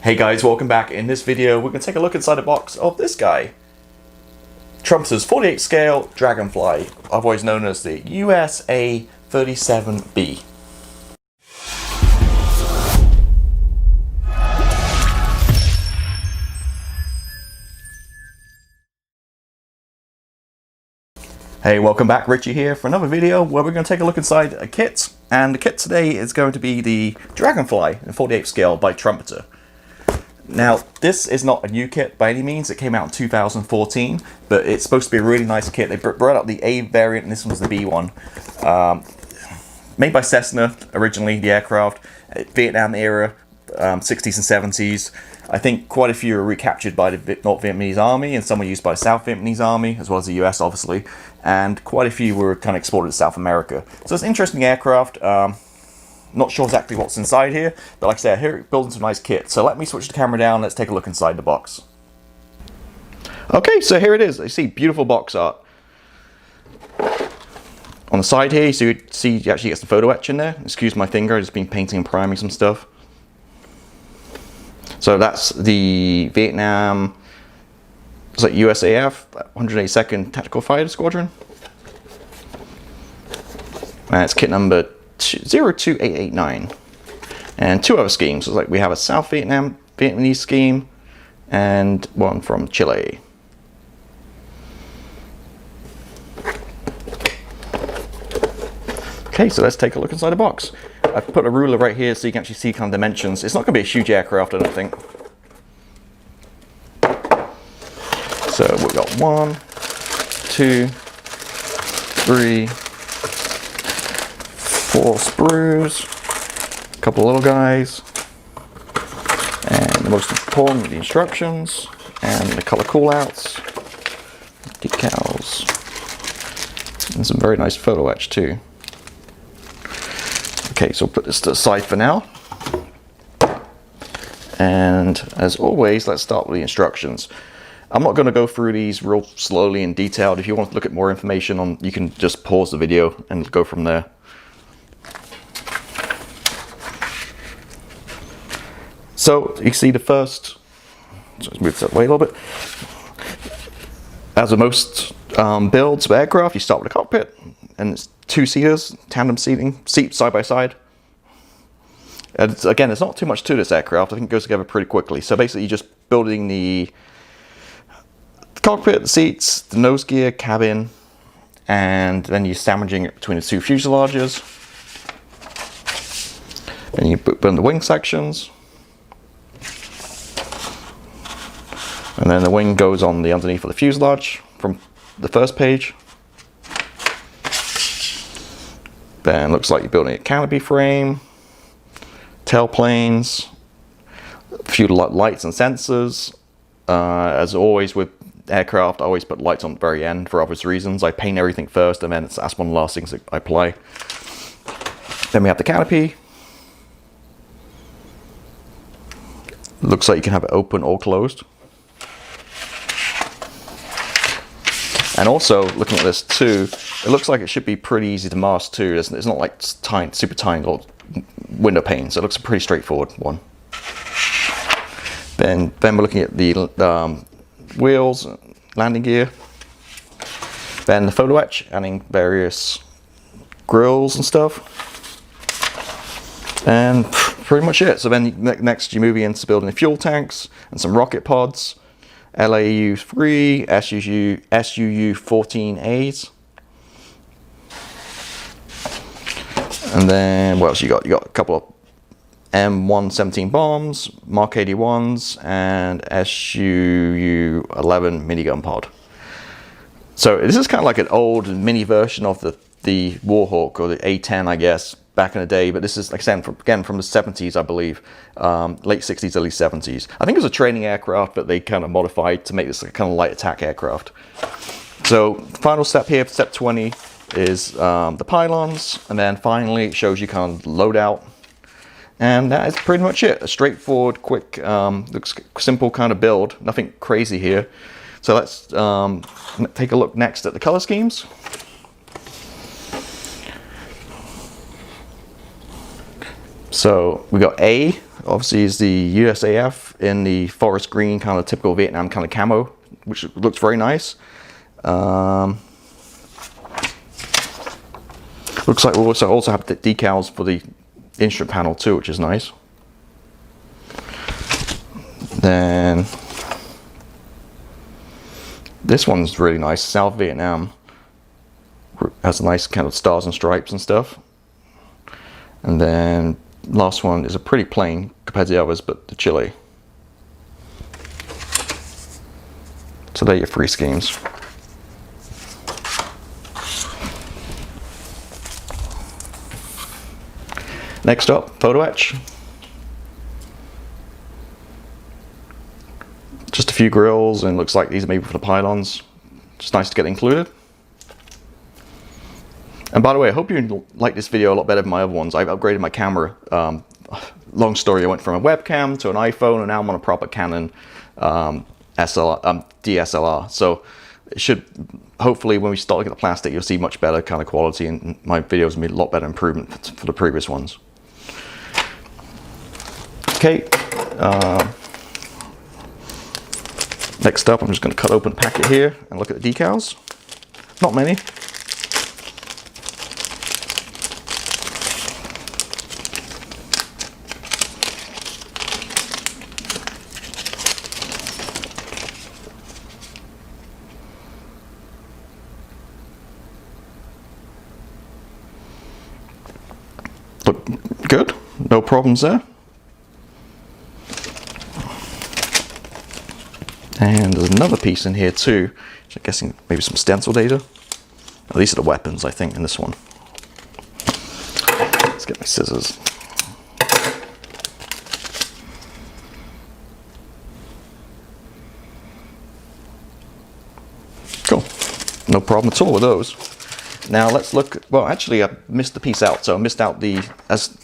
Hey guys, welcome back. In this video, we're going to take a look inside the box of this guy. Trumpeter's 48 scale Dragonfly, otherwise known as the US A-37B. Hey, welcome back. Richie here for another video where we're going to take a look inside a kit. And the kit today is going to be the Dragonfly in 48 scale by Trumpeter. Now, this is not a new kit by any means. It came out in 2014, but it's supposed to be a really nice kit. They brought out the A variant, and this one's the B one. Made by Cessna, originally, the aircraft. Vietnam era, 60s and 70s. I think quite a few were recaptured by the North Vietnamese Army, and some were used by the South Vietnamese Army, as well as the US, obviously. And quite a few were kind of exported to South America. So it's an interesting aircraft. Not sure exactly what's inside here, but like I said, here building some nice kit. So let me switch the camera down, let's take a look inside the box. Okay, so here it is. You see beautiful box art. On the side here, so you see you actually get some Photo-Etch in there. Excuse my finger, I've just been painting and priming some stuff. So that's the Vietnam, it's like USAF, 182nd Tactical Fighter Squadron. And it's kit number 02889, and two other schemes. So like we have a South Vietnamese scheme and one from Chile. Okay, so let's take a look inside the box. I've put a ruler right here so you can actually see kind of dimensions. It's not going to be a huge aircraft, I don't think. So we've got 1, 2, 3, 4 sprues, a couple of little guys, and the most important, the instructions, and the color callouts, decals, and some very nice photo etch too. Okay, so I'll put this to the side for now. And as always, let's start with the instructions. I'm not going to go through these real slowly and detailed. If you want to look at more information on, you can just pause the video and go from there. So you see the first, let's move that way a little bit. As with most builds of aircraft, you start with a cockpit, and it's two-seaters, tandem seating, seats side by side. And again, there's not too much to this aircraft. I think it goes together pretty quickly. So basically, you're just building the cockpit, the seats, the nose gear, cabin, and then you're sandwiching it between the two fuselages. And you build the wing sections. And then the wing goes on the underneath of the fuselage from the first page. Then looks like you're building a canopy frame, tailplanes, a few lights and sensors. As always with aircraft, I always put lights on the very end for obvious reasons. I paint everything first, and then that's one of the last things that I apply. Then we have the canopy. Looks like you can have it open or closed. And also, looking at this too, it looks like it should be pretty easy to mask too. It's not like tiny, super tiny little window panes. It looks a pretty straightforward one. Then we're looking at the wheels, landing gear. Then the photo etch, adding various grills and stuff. And pretty much it. So then next you move into building the fuel tanks and some rocket pods. LAU-3, SUU-14As. And then what else you got? You got a couple of M117 bombs, Mark 81s, and SUU-11 minigun pod. So this is kind of like an old mini version of the Warhawk, or the A-10, I guess, back in the day. But this is, like I said, again from the 70s, I believe, late 60s, early 70s. I think it was a training aircraft, but they kind of modified to make this a kind of light attack aircraft. So final step here, step 20, is the pylons, and then finally it shows you kind of loadout. And that is pretty much it. A straightforward, quick, looks simple kind of build. Nothing crazy here. So let's take a look next at the color schemes. So we got A obviously is the USAF in the forest green, kind of typical Vietnam kind of camo, which looks very nice. Looks like we also have the decals for the instrument panel too, which is nice. Then this one's really nice. South Vietnam has a nice kind of stars and stripes and stuff. And then last one is a pretty plain compared to the others, but the Chile. So they're your free schemes. Next up, Photo-Etch. Just a few grills, and looks like these are maybe for the pylons. Just nice to get included. And by the way, I hope you like this video a lot better than my other ones. I've upgraded my camera. Long story, I went from a webcam to an iPhone, and now I'm on a proper Canon DSLR. So it should, hopefully when we start looking at the plastic, you'll see much better kind of quality, and my videos will be a lot better improvement for the previous ones. Okay. Next up, I'm just going to cut open the packet here and look at the decals. Not many. Look good, no problems there. And there's another piece in here too, which I'm guessing maybe some stencil data. Oh, these are the weapons, I think, in this one. Let's get my scissors. Cool, no problem at all with those. Now let's look, well actually I missed the piece out, so I missed out the,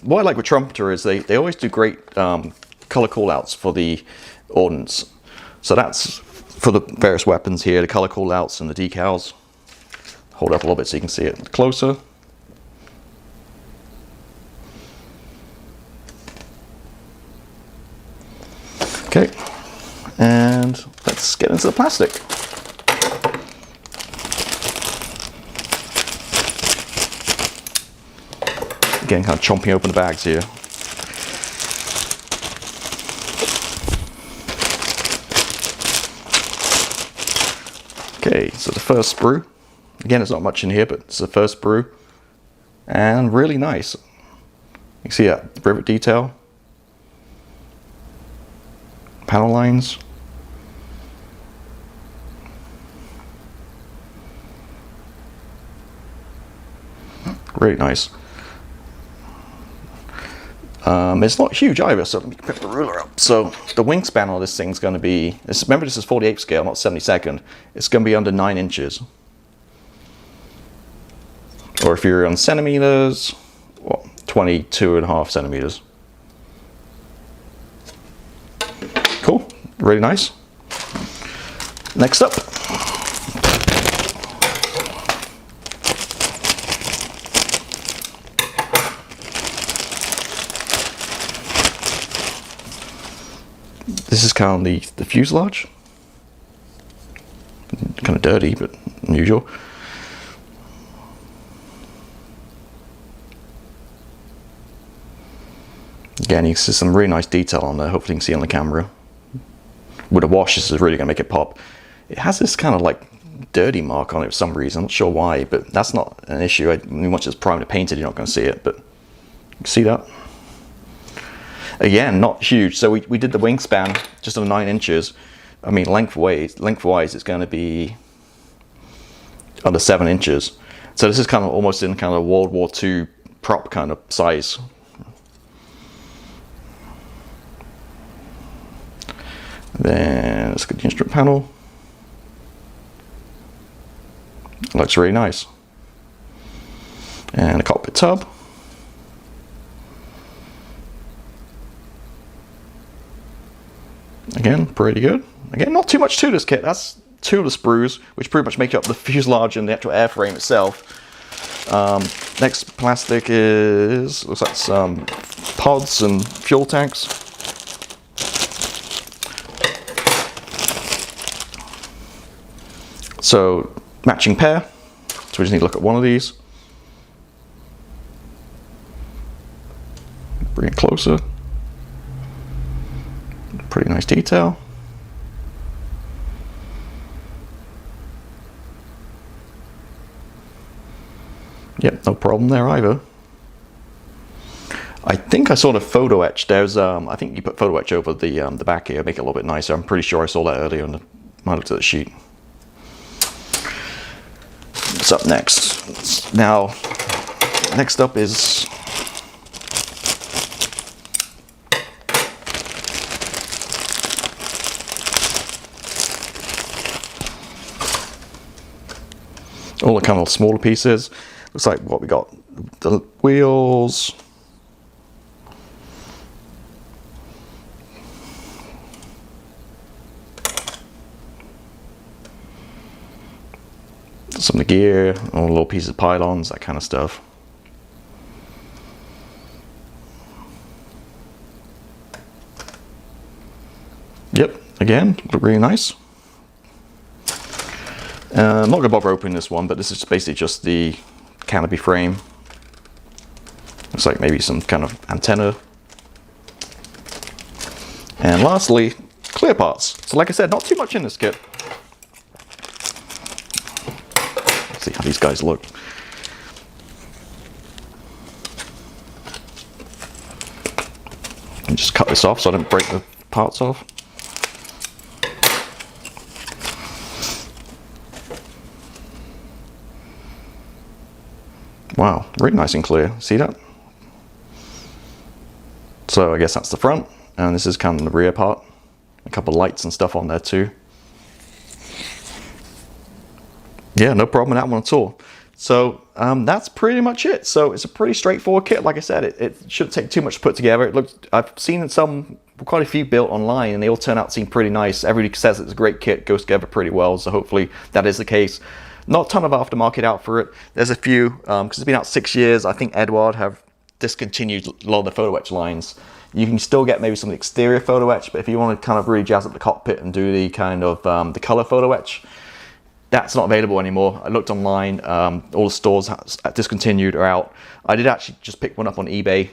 what I like with Trumpeter is they always do great color callouts for the ordnance. So that's for the various weapons here, the color callouts and the decals. Hold up a little bit so you can see it closer. Okay, and let's get into the plastic. Again, kind of chomping open the bags here. Okay, so the first sprue. Again, there's not much in here, but it's the first sprue. And really nice. You can see that rivet detail. Panel lines. Really nice. It's not huge either, so let me pick the ruler up. So the wingspan on this thing's going to be, remember this is 48 scale, not 72nd. It's going to be under 9 inches. Or if you're on centimeters, well, 22.5 centimeters. Cool, really nice. Next up. This is kind of the fuselage. Kind of dirty, but unusual. Again, you can see some really nice detail on there. Hopefully you can see on the camera. With a wash, this is really going to make it pop. It has this kind of like dirty mark on it for some reason. I'm not sure why, but that's not an issue. Once it's primed and painted, you're not going to see it, but you can see that. Again, not huge. So we did the wingspan just on 9 inches. I mean, lengthwise it's going to be under 7 inches. So this is kind of almost in kind of World War II prop kind of size. Then let's get the instrument panel. Looks really nice. And a cockpit tub. Again, pretty good. Again, not too much to this kit. That's 2 of the sprues, which pretty much make up the fuselage and the actual airframe itself. Next plastic is, looks like some pods and fuel tanks. So matching pair, so we just need to look at one of these. Bring it closer. Pretty nice detail. Yep, no problem there either. I think I saw the Photo-Etch. There's I think you put Photo-Etch over the back here, make it a little bit nicer. I'm pretty sure I saw that earlier when I looked at the sheet. What's up next? Now, next up is all the kind of smaller pieces. Looks like what we got: the wheels, some of the gear, all the little pieces of pylons, that kind of stuff. Yep, again, look really nice. I'm not going to bother opening this one, but this is basically just the canopy frame. Looks like maybe some kind of antenna. And lastly, clear parts. So like I said, not too much in this kit. Let's see how these guys look. And just cut this off so I don't break the parts off. Wow, really nice and clear. See that? So I guess that's the front, and this is kind of the rear part. A couple of lights and stuff on there too. Yeah, no problem with that one at all. So that's pretty much it. So it's a pretty straightforward kit. Like I said, it shouldn't take too much to put together. It looks, I've seen quite a few built online, and they all turn out to seem pretty nice. Everybody says it's a great kit, goes together pretty well. So hopefully that is the case. Not a ton of aftermarket out for it. There's a few, because it's been out 6 years. I think Edward have discontinued a lot of the Photo-Etch lines. You can still get maybe some exterior Photo-Etch, but if you want to kind of really jazz up the cockpit and do the kind of the color Photo-Etch, that's not available anymore. I looked online, all the stores discontinued or out. I did actually just pick one up on eBay,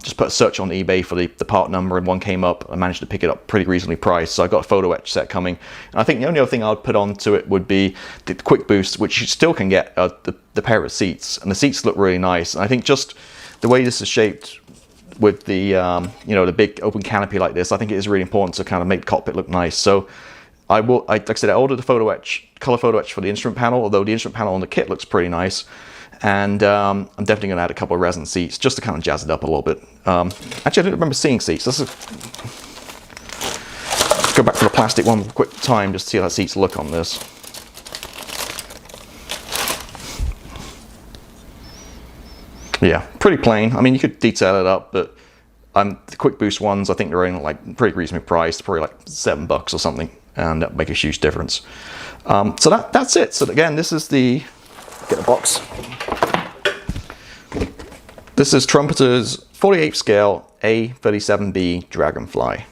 just put a search on eBay for the part number, and one came up. I managed to pick it up pretty reasonably priced, so I got a Photo-Etch set coming. And I think the only other thing I would put onto it would be the quick boost, which you still can get the pair of seats, and the seats look really nice. And I think just the way this is shaped with the you know, the big open canopy like this, I think it is really important to kind of make the cockpit look nice. So like I said, I ordered the Photo-Etch, color Photo-Etch for the instrument panel, although the instrument panel on the kit looks pretty nice. And I'm definitely going to add a couple of resin seats just to kind of jazz it up a little bit. Actually, I didn't remember seeing seats. Let's go back to the plastic one for a quick time just to see how the seats look on this. Yeah, pretty plain. I mean, you could detail it up, but the quick boost ones, I think they're only like pretty reasonably priced, probably like $7 or something, and that make a huge difference. So that's it. So again, this is get a box. This is Trumpeter's 48 scale A-37B Dragonfly.